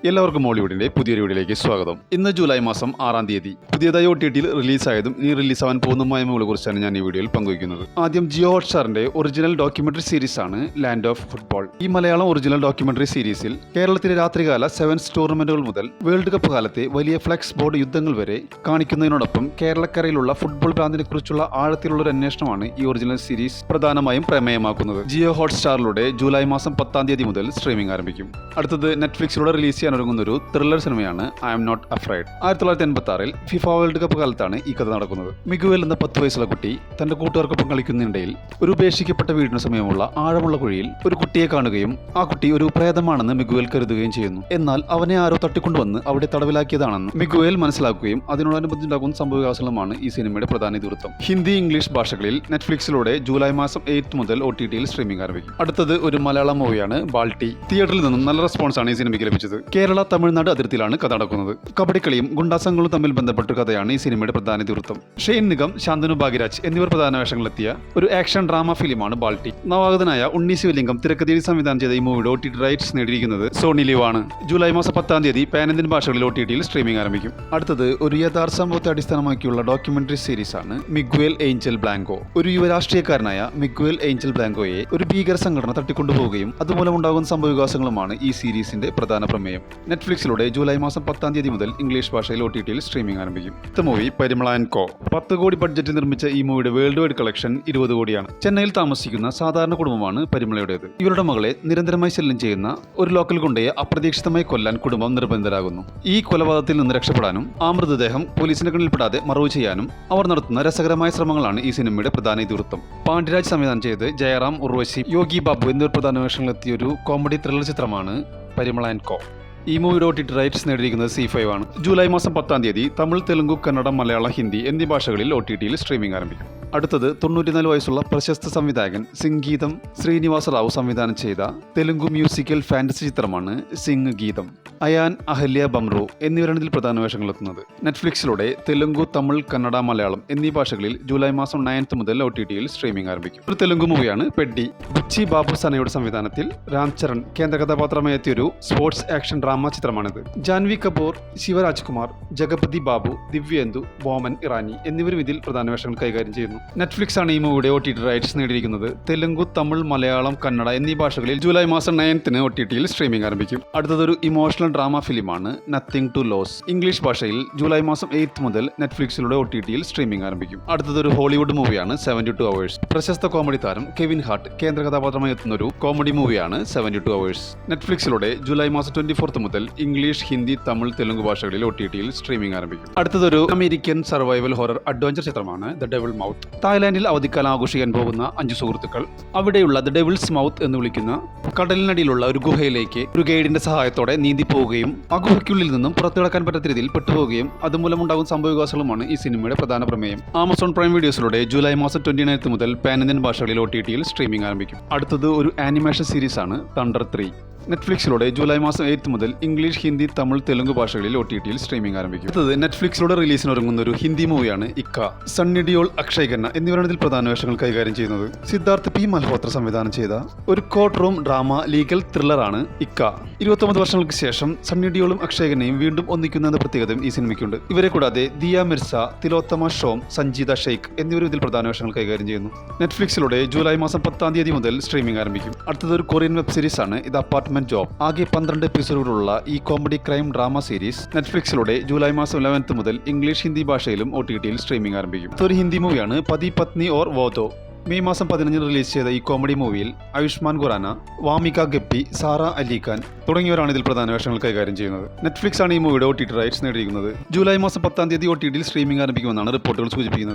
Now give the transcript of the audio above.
എല്ലാവർക്കും മോളിവുഡിന്റെ പുതിയൊരു വീഡിയോയിലേക്ക് സ്വാഗതം. ഇന്ന് ജൂലൈ മാസം 6-ാം തീയതി പുതിയതായി OTTയിൽ റിലീസായതും ഇനി റിലീസാവാൻ പോകുന്നതുമായ കുറിച്ചാണ് ഞാൻ ഈ വീഡിയോയിൽ പങ്കുവയ്ക്കുന്നത്. ആദ്യം ജിയോ ഹോട്ട്സ്റ്റാറിന്റെ ഒറിജിനൽ ഡോക്യുമെന്ററി സീരീസ് ആണ് ലാൻഡ് ഓഫ് ഫുട്ബോൾ. ഈ മലയാളം ഒറിജിനൽ ഡോക്യുമെന്ററി സീരീസിൽ കേരളത്തിലെ രാത്രികാല സെവൻസ് ടൂർണമെന്റുകൾ മുതൽ വേൾഡ് കപ്പ് കാലത്തെ വലിയ ഫ്ലെക്സ് ബോർഡ് യുദ്ധങ്ങൾ വരെ കാണിക്കുന്നതിനോടൊപ്പം കേരളക്കരയിലുള്ള ഫുട്ബോൾ ഭ്രാന്തിനെ കുറിച്ചുള്ള ആഴത്തിലുള്ള ഒരു അന്വേഷണമാണ് ഈ ഒറിജിനൽ സീരീസ് പ്രധാനമായും പ്രമേയമാക്കുന്നത്. ജിയോ ഹോട്ട്സ്റ്റാറിലൂടെ ജൂലൈ മാസം 10-ാം തീയതി മുതൽ സ്ട്രീമിംഗ് ആരംഭിക്കും. അടുത്തത് നെറ്റ്ഫ്ലിക്സിലൂടെ റിലീസ് ചെയ്യാൻ ഒരുങ്ങുന്ന ഒരു ത്രില്ലർ സിനിമയാണ് ഐ ആം നോട്ട് അഫ്രൈഡ്. 1986-ൽ ഫിഫ വേൾഡ് കപ്പ് കാലത്താണ് ഈ കഥ നടക്കുന്നത്. മിഗുവേൽ എന്ന 10 വയസ്സുള്ള കുട്ടി തന്റെ കൂട്ടുകാർക്കൊപ്പം കളിക്കുന്നതിനിടയിൽ ഒരു ഉപേക്ഷിക്കപ്പെട്ട വീടിന് സമീപമുള്ള ആഴമുള്ള കുഴിയിൽ ഒരു കുട്ടിയെ കാണുകയും ആ കുട്ടി ഒരു പ്രേതമാണെന്ന് മിഗുവേൽ കരുതുകയും ചെയ്യുന്നു. എന്നാൽ അവനെ ആരോ തട്ടിക്കൊണ്ടുവന്ന് അവിടെ തടവിലാക്കിയതാണെന്ന് മിഗുവേൽ മനസ്സിലാക്കുകയും അതിനോടനുബന്ധിച്ചുണ്ടാകുന്ന സംഭവവികാസങ്ങളുമാണ് ഈ സിനിമയുടെ പ്രധാന ഇതിവൃത്തം. ഹിന്ദി, ഇംഗ്ലീഷ് ഭാഷകളിൽ നെറ്റ്ഫ്ലിക്സിലൂടെ ജൂലൈ മാസം 8 മുതൽ OTTയിൽ സ്ട്രീമിംഗ് ആരംഭിക്കും. അടുത്തത് ഒരു മലയാളം മൂവിയാണ് ബാൾട്ടി. തിയേറ്ററിൽ നിന്നും നല്ല റെസ്പോൺസാണ് ഈ സിനിമയ്ക്ക് ലഭിച്ചത്. കേരള തമിഴ്നാട് അതിർത്തിയിലാണ് കഥ നടക്കുന്നത്. കബഡിക്കളിയും ഗുണ്ടാസംഘങ്ങളും തമ്മിൽ ബന്ധപ്പെട്ട കഥയാണ് ഈ സിനിമയുടെ പ്രധാന ഇതിവൃത്തം. ഷെയ്ൻ നിഗം, ശാന്തനു ഭാഗ്യരാജ് എന്നിവർ പ്രധാന വേഷങ്ങളിലെത്തിയ ഒരു ആക്ഷൻ ഡ്രാമ ഫിലിമാണ് ബാൾട്ടി. നവാഗതനായ ഉണ്ണി ശിവലിംഗം തിരക്കഥയിൽ സംവിധാനം ചെയ്ത ഈ മൂവിയുടെ OTT റൈറ്റ്സ് നേടിയിരിക്കുന്നത് സോണി ലിവ് ആണ്. ജൂലൈ മാസം 10-ാം തീയതി പാൻ ഇന്ത്യൻ ഭാഷകളിൽ OTTയിൽ സ്ട്രീമിംഗ് ആരംഭിക്കും. അടുത്തത് ഒരു യഥാർത്ഥ സംഭവത്തെ അടിസ്ഥാനമാക്കിയുള്ള ഡോക്യുമെന്ററി സീരീസ് ആണ് മിഗ്വേൽ ഏഞ്ചൽ ബ്ലാങ്കോ. ഒരു യുവ രാഷ്ട്രീയക്കാരനായ മിഗ്വേൽ ഏഞ്ചൽ ബ്ലാങ്കോയെ ഒരു ഭീകര സംഘടന തട്ടിക്കൊണ്ടുപോവുകയും അതുമൂലം ഉണ്ടാകുന്ന സംഭവവികാസങ്ങളുമാണ് ഈ സീരീസിന്റെ പ്രധാന പ്രമേയം. നെറ്റ്ഫ്ലിക്സിലൂടെ ജൂലൈ മാസം 10-ാം തീയതി മുതൽ ഇംഗ്ലീഷ് ഭാഷയിൽ OTTയിൽ സ്ട്രീമിംഗ് ആരംഭിക്കും. അടുത്ത മൂവി പരിമള ആൻഡ് കോ. 10 കോടി ബഡ്ജറ്റിൽ നിർമ്മിച്ച ഈ മൂവിയുടെ വേൾഡ് വൈഡ് കളക്ഷൻ 20 കോടിയാണ്. ചെന്നൈയിൽ താമസിക്കുന്ന സാധാരണ കുടുംബമാണ് പരിമളയുടേത്. ഇവരുടെ മകളെ നിരന്തരമായി ശല്യം ചെയ്യുന്ന ഒരു ലോക്കൽ ഗുണ്ടയെ അപ്രതീക്ഷിതമായി കൊല്ലാൻ കുടുംബം നിർബന്ധിതരാകുന്നു. ഈ കൊലപാതകത്തിൽ നിന്ന് രക്ഷപ്പെടാനും ആ മൃതദേഹം പോലീസിന്റെ കണ്ണിൽപ്പെടാതെ മറവ് ചെയ്യാനും അവർ നടത്തുന്ന രസകരമായ ശ്രമങ്ങളാണ് ഈ സിനിമയുടെ പ്രധാന ഇതിവൃത്തം. പാണ്ഡ്യരാജ് സംവിധാനം ചെയ്ത് ജയറാം, ഉർവശി, യോഗി ബാബു എന്നിവർ പ്രധാന വേഷങ്ങളിലെത്തിയ ഒരു കോമഡി ത്രില്ലർ ചിത്രമാണ് പരിമള ആൻഡ് കോ. ഈ മൂവിയുടെ OTT റൈറ്റ്സ് നേടിയിരിക്കുന്നത് C5 ആണ്. ജൂലൈ മാസം 10-ാം തീയതി തമിഴ്, തെലുങ്ക്, കന്നഡ, മലയാളം, ഹിന്ദി എന്നീ ഭാഷകളിൽ OTTയിൽ സ്ട്രീമിംഗ് ആരംഭിക്കും. അടുത്തത് 94 വയസ്സുള്ള പ്രശസ്ത സംവിധായകൻ സിംഗീതം ശ്രീനിവാസ റാവു സംവിധാനം ചെയ്ത തെലുങ്ക് മ്യൂസിക്കൽ ഫാന്റസി ചിത്രമാണ് സിംഗ് ഗീതം. അയാൻ, അഹല്യ ബംറു എന്നിവരാണ് ഇതിൽ പ്രധാന വേഷങ്ങളെത്തുന്നത്. നെറ്റ്ഫ്ലിക്സിലൂടെ തെലുങ്ക്, തമിഴ്, കന്നഡ, മലയാളം എന്നീ ഭാഷകളിൽ ജൂലൈ മാസം 9 മുതൽ OTTയിൽ സ്ട്രീമിംഗ് ആരംഭിക്കും. ഒരു തെലുങ്ക് മൂവിയാണ് പെഡ്ഡി. ബുച്ചി ബാബു സനയുടെ സംവിധാനത്തിൽ രാം ചരൺ കേന്ദ്ര കഥാപാത്രമായി എത്തിയൊരു സ്പോർട്സ് ആക്ഷൻ ഡ്രാമ ചിത്രമാണിത്. ജാൻവി കപൂർ, ശിവരാജ് കുമാർ, ജഗപതി ബാബു, ദിവ്യേന്ദു, ബോമൻ ഇറാനി എന്നിവരും ഇതിൽ പ്രധാന വേഷങ്ങൾ കൈകാര്യം ചെയ്യുന്നു. നെറ്റ്ഫ്ലിക്സ് ആണ് ഈ മൂവിയുടെ OTT റൈറ്റ്സ് നേടിയിരിക്കുന്നത്. തെലുങ്ക്, തമിഴ്, മലയാളം, കന്നഡ എന്നീ ഭാഷകളിൽ ജൂലൈ മാസം 9-ന് OTTയിൽ സ്ട്രീമിംഗ് ആരംഭിക്കും. അടുത്തതൊരു ഇമോഷണൽ ഡ്രാമ ഫിലിമാണ് നത്തിങ് ടു ലോസ്. ഇംഗ്ലീഷ് ഭാഷയിൽ ജൂലൈ മാസം 8 മുതൽ നെറ്റ്ഫ്ലിക്സിലൂടെ OTTയിൽ സ്ട്രീമിംഗ് ആരംഭിക്കും. അടുത്തതൊരു ഹോളിവുഡ് മൂവിയാണ് 72 അവേഴ്സ്. പ്രശസ്ത കോമഡി താരം കെവിൻ ഹാർട്ട് കേന്ദ്ര കഥാപാത്രമായി എത്തുന്ന ഒരു കോമഡി മൂവിയാണ് 72 അവേഴ്സ്. നെറ്റ്ഫ്ലിക്സിലൂടെ ജൂലൈ മാസം 24 മുതൽ ഇംഗ്ലീഷ്, ഹിന്ദി, തമിഴ്, തെലുങ്ക് ഭാഷകളിൽ OTTയിൽ സ്ട്രീമിംഗ് ആരംഭിക്കും. അടുത്തതൊരു അമേരിക്കൻ സർവൈവൽ ഹൊറർ അഡ്വഞ്ചർ ചിത്രമാണ് ദ ഡെവിൾ മൗത്ത്. തായ്ലാൻഡിൽ അവധിക്കാലം ആഘോഷിക്കാൻ പോകുന്ന 5 സുഹൃത്തുക്കൾ അവിടെയുള്ള ദ ഡെവിൾസ് മൗത്ത് എന്ന് വിളിക്കുന്ന കടലിനടിയിലുള്ള ഒരു ഗുഹയിലേക്ക് ഒരു ഗൈഡിന്റെ സഹായത്തോടെ നീന്തി പോവുകയും ആ ഗുഹയ്ക്കുള്ളിൽ നിന്നും പുറത്തിടക്കാൻ പറ്റാത്ത രീതിയിൽ പെട്ടുപോവുകയും അതുമൂലം ഉണ്ടാകുന്ന സംഭവവികാസങ്ങളുമാണ് ഈ സിനിമയുടെ പ്രധാന പ്രമേയം. ആമസോൺ പ്രൈം വീഡിയോസിലൂടെ ജൂലൈ മാസം 29 മുതൽ പാൻ ഇന്ത്യൻ ഭാഷകളിൽ OTTയിൽ സ്ട്രീമിംഗ് ആരംഭിക്കും. അടുത്തത് ഒരു ആനിമേഷൻ സീരീസ് ആണ് തണ്ടർ 3. നെറ്റ്ഫ്ലിക്സിലൂടെ ജൂലൈ മാസം 8 മുതൽ ഇംഗ്ലീഷ്, ഹിന്ദി, തമിഴ്, തെലുങ്ക് ഭാഷകളിൽ OTTയിൽ സ്ട്രീമിംഗ് ആരംഭിക്കും. അടുത്തത് നെറ്റ്ഫ്ലിക്സിലൂടെ റിലീസിന് ഒരുങ്ങുന്ന ഒരു ഹിന്ദി മൂവിയാണ് ഇക്ക. സണ്ണി ഡിയോൾ, അക്ഷയ് ഖന്ന എന്നിവരാണ് ഇതിൽ പ്രധാന വേഷങ്ങൾ കൈകാര്യം ചെയ്യുന്നത്. സിദ്ധാർത്ഥ് P മൽഹോത്ര സംവിധാനം ചെയ്ത ഒരു കോർട്ട് റൂം ഡ്രാമ ലീഗൽ ത്രില്ലറാണ് ഇക്ക. 29 വർഷങ്ങൾക്ക് ശേഷം സണ്ണി ഡിയോളും അക്ഷയ് ഖന്നയും വീണ്ടും ഒന്നിക്കുന്ന എന്ന പ്രത്യേകതയും ഈ സിനിമയ്ക്കുണ്ട്. ഇവരെ കൂടാതെ ദിയ മിർസ, തിലോത്തമ ഷോം, സഞ്ജീത ഷെയ്ഖ് എന്നിവരും ഇതിൽ പ്രധാന വേഷങ്ങൾ കൈകാര്യം ചെയ്യുന്നു. നെറ്റ്ഫ്ലിക്സിലൂടെ ജൂലൈ മാസം 10-ആം തീയതി മുതൽ സ്ട്രീമിംഗ് ആരംഭിക്കും. അടുത്തത് ഒരു കൊറിയൻ വെബ് സീരീസ് ആണ് ഇത് അപ്പാർട്ട്മെന്റ് ജോബ്. ആകെ 12 എപ്പിസോഡുകളുള്ള ഈ കോമഡി ക്രൈം ഡ്രാമ സീരീസ് നെറ്റ്ഫ്ലിക്സിലൂടെ ജൂലൈ മാസം 11 മുതൽ ഇംഗ്ലീഷ്, ഹിന്ദി ഭാഷയിലും OTTയിൽ സ്ട്രീമിംഗ് ആരംഭിക്കും. ഒരു ഹിന്ദി മൂവിയാണ് പതി പത്നി ഓർ വോദോ. മെയ് മാസം 15 റിലീസ് ചെയ്ത ഈ കോമഡി മൂവിയിൽ ആയുഷ്മാൻ ഖുറാന, വാമിക ഗപ്പി, സാറ അലി ഖാൻ തുടങ്ങിയവരാണ് ഇതിൽ പ്രധാന വേഷങ്ങൾ കൈകാര്യം ചെയ്യുന്നത്. നെറ്റ്ഫ്ലിക്സ് ആണ് ഈ മൂവിയുടെ OTT റൈറ്റ്സ് നേടിയിരിക്കുന്നത്. ജൂലൈ മാസം 10-ആം തീയതി OTTയിൽ സ്ട്രീമിംഗ് ആരംഭിക്കുമെന്നാണ് റിപ്പോർട്ടുകൾ സൂചിപ്പിക്കുന്നത്.